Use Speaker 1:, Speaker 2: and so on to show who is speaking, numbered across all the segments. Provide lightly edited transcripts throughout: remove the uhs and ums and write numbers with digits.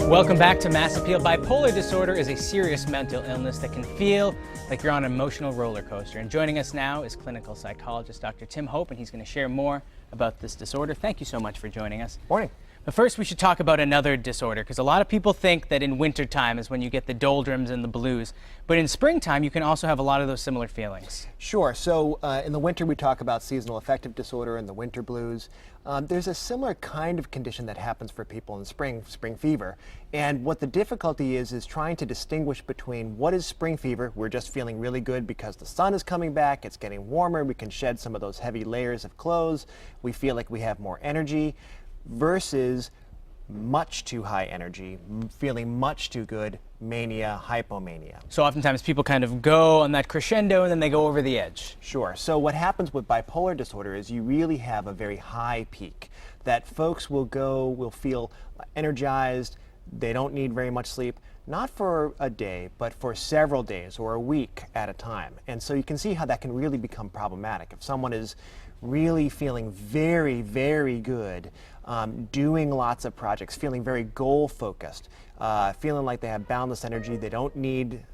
Speaker 1: Welcome back to Mass Appeal. Bipolar disorder is a serious mental illness that can feel like you're on an emotional roller coaster. And joining us now is clinical psychologist Dr. Tim Hope, and he's going to share more about this disorder. Thank you so much for joining us.
Speaker 2: Morning.
Speaker 1: But first, we should talk about another disorder, because a lot of people think that in wintertime is when you get the doldrums and the blues. But in springtime, you can also have a lot of those similar feelings.
Speaker 2: Sure. So in the winter, we talk about seasonal affective disorder and the winter blues. There's a similar kind of condition that happens for people in spring fever. And what the difficulty is trying to distinguish between what is spring fever, we're just feeling really good because the sun is coming back, it's getting warmer, we can shed some of those heavy layers of clothes, we feel like we have more energy, versus much too high energy, feeling much too good, mania, hypomania.
Speaker 1: So oftentimes people kind of go on that crescendo and then they go over the edge.
Speaker 2: Sure. So what happens with bipolar disorder is you really have a very high peak that folks will feel energized, they don't need very much sleep, not for a day, but for several days or a week at a time. And so you can see how that can really become problematic. If someone is really feeling very, very good, doing lots of projects, feeling very goal-focused, feeling like they have boundless energy, they don't need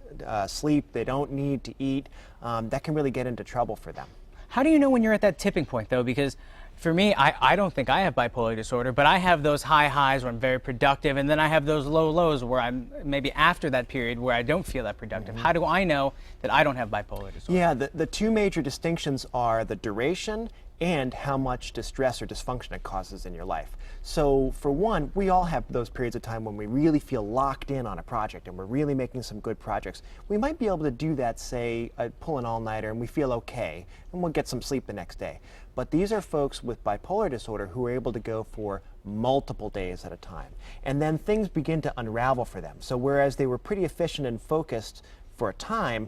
Speaker 2: sleep, they don't need to eat, that can really get into trouble for them.
Speaker 1: How do you know when you're at that tipping point, though? Because for me, I don't think I have bipolar disorder, but I have those high highs where I'm very productive, and then I have those low lows where I'm maybe after that period where I don't feel that productive. How do I know that I don't have bipolar disorder?
Speaker 2: Yeah, the two major distinctions are the duration and how much distress or dysfunction it causes in your life. So for one, we all have those periods of time when we really feel locked in on a project and we're really making some good projects. We might be able to do that, say, pull an all-nighter, and we feel okay, and we'll get some sleep the next day. But these are folks with bipolar disorder who are able to go for multiple days at a time. And then things begin to unravel for them. So whereas they were pretty efficient and focused for a time,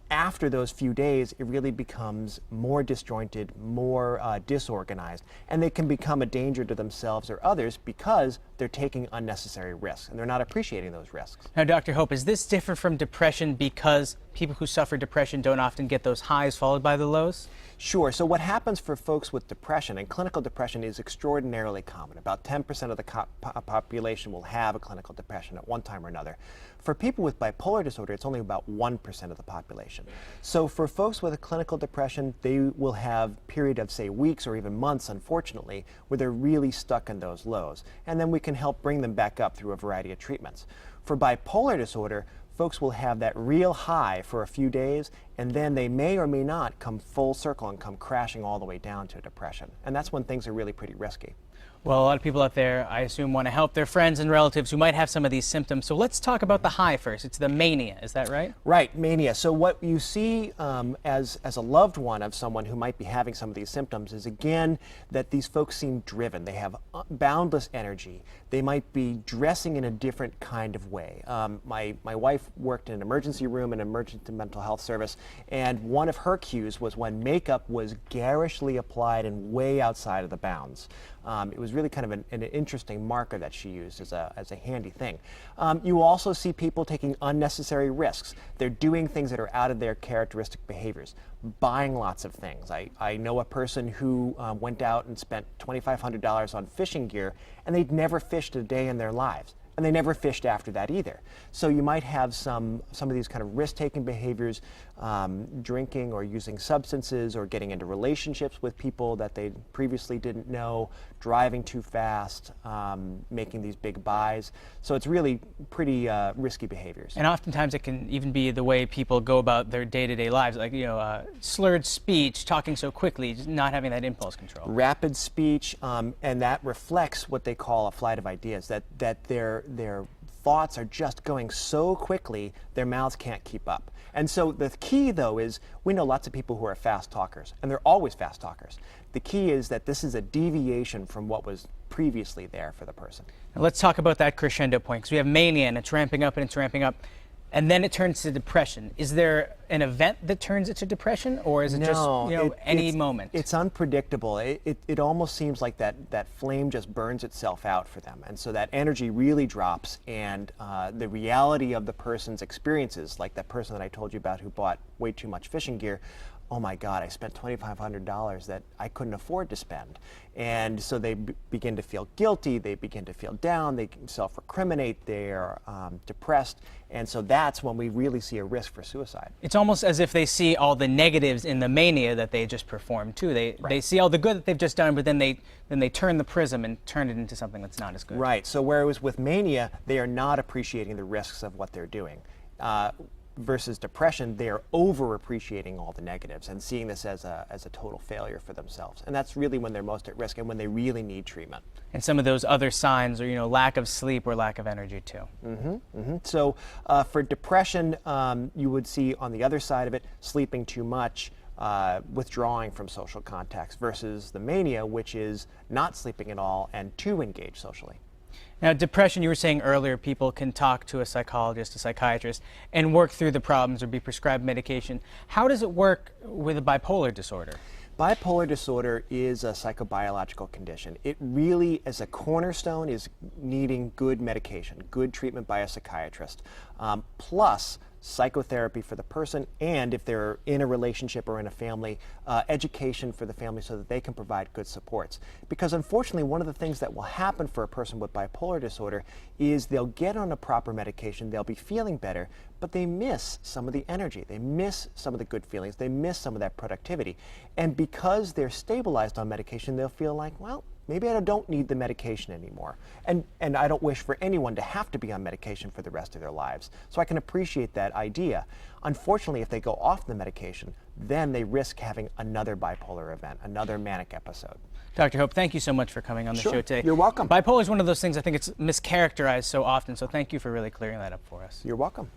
Speaker 2: after those few days, it really becomes more disjointed, more disorganized, and they can become a danger to themselves or others because they're taking unnecessary risks, and they're not appreciating those risks.
Speaker 1: Now, Dr. Hope, is this different from depression because people who suffer depression don't often get those highs followed by the lows?
Speaker 2: Sure. So what happens for folks with depression, and clinical depression is extraordinarily common. About 10% of the population will have a clinical depression at one time or another. For people with bipolar disorder, it's only about 1% of the population. So for folks with a clinical depression, they will have a period of, say, weeks or even months, unfortunately, where they're really stuck in those lows. And then we can help bring them back up through a variety of treatments. For bipolar disorder, folks will have that real high for a few days, and then they may or may not come full circle and come crashing all the way down to depression. And that's when things are really pretty risky.
Speaker 1: Well, a lot of people out there, I assume, want to help their friends and relatives who might have some of these symptoms. So let's talk about the high first. It's the mania, is that right?
Speaker 2: Right, mania. So what you see as a loved one of someone who might be having some of these symptoms is, again, that these folks seem driven. They have boundless energy. They might be dressing in a different kind of way. My wife worked in an emergency room in an emergency mental health service, and one of her cues was when makeup was garishly applied and way outside of the bounds. It was really kind of an interesting marker that she used as a handy thing. You also see people taking unnecessary risks. They're doing things that are out of their characteristic behaviors, buying lots of things. I know a person who went out and spent $2,500 on fishing gear, and they'd never fished a day in their lives. And they never fished after that either. So you might have some of these kind of risk-taking behaviors, drinking or using substances or getting into relationships with people that they previously didn't know, driving too fast, making these big buys. So it's really pretty risky behaviors.
Speaker 1: And oftentimes it can even be the way people go about their day-to-day lives, like, slurred speech, talking so quickly, just not having that impulse control.
Speaker 2: Rapid speech, and that reflects what they call a flight of ideas, that their thoughts are just going so quickly, their mouths can't keep up. And so the key, though, is we know lots of people who are fast talkers, and they're always fast talkers. The key is that this is a deviation from what was previously there for the person.
Speaker 1: Now let's talk about that crescendo point, because we have mania, and it's ramping up, and it's ramping up. And then it turns to depression. Is there an event that turns it to depression, or is it just any moment?
Speaker 2: It's unpredictable. It almost seems like that flame just burns itself out for them, and so that energy really drops. And the reality of the person's experiences, like that person that I told you about who bought way too much fishing gear, oh my God, I spent $2,500 that I couldn't afford to spend. And so they begin to feel guilty, they begin to feel down, they self-recriminate, they're depressed, and so that's when we really see a risk for suicide.
Speaker 1: It's almost as if they see all the negatives in the mania that they just performed too. They see all the good that they've just done, but then they turn the prism and turn it into something that's not as good.
Speaker 2: Right, so whereas with mania, they are not appreciating the risks of what they're doing. Versus depression, they are over appreciating all the negatives and seeing this as a total failure for themselves. And that's really when they're most at risk and when they really need treatment.
Speaker 1: And some of those other signs are, lack of sleep or lack of energy too.
Speaker 2: So for depression, you would see on the other side of it, sleeping too much, withdrawing from social contacts, versus the mania, which is not sleeping at all and too engaged socially.
Speaker 1: Now, depression, you were saying earlier, people can talk to a psychologist, a psychiatrist, and work through the problems or be prescribed medication. How does it work with a bipolar disorder?
Speaker 2: Bipolar disorder is a psychobiological condition. It really, as a cornerstone, is needing good medication, good treatment by a psychiatrist, plus psychotherapy for the person, and if they're in a relationship or in a family, education for the family so that they can provide good supports. Because unfortunately, one of the things that will happen for a person with bipolar disorder is they'll get on a proper medication, they'll be feeling better, but they miss some of the energy, they miss some of the good feelings, they miss some of that productivity. And because they're stabilized on medication, they'll feel like, well, maybe I don't need the medication anymore. And I don't wish for anyone to have to be on medication for the rest of their lives. So I can appreciate that idea. Unfortunately, if they go off the medication, then they risk having another bipolar event, another manic episode.
Speaker 1: Dr. Hope, thank you so much for coming on the show today.
Speaker 2: You're welcome.
Speaker 1: Bipolar is one of those things I think it's mischaracterized so often, so thank you for really clearing that up for us.
Speaker 2: You're welcome.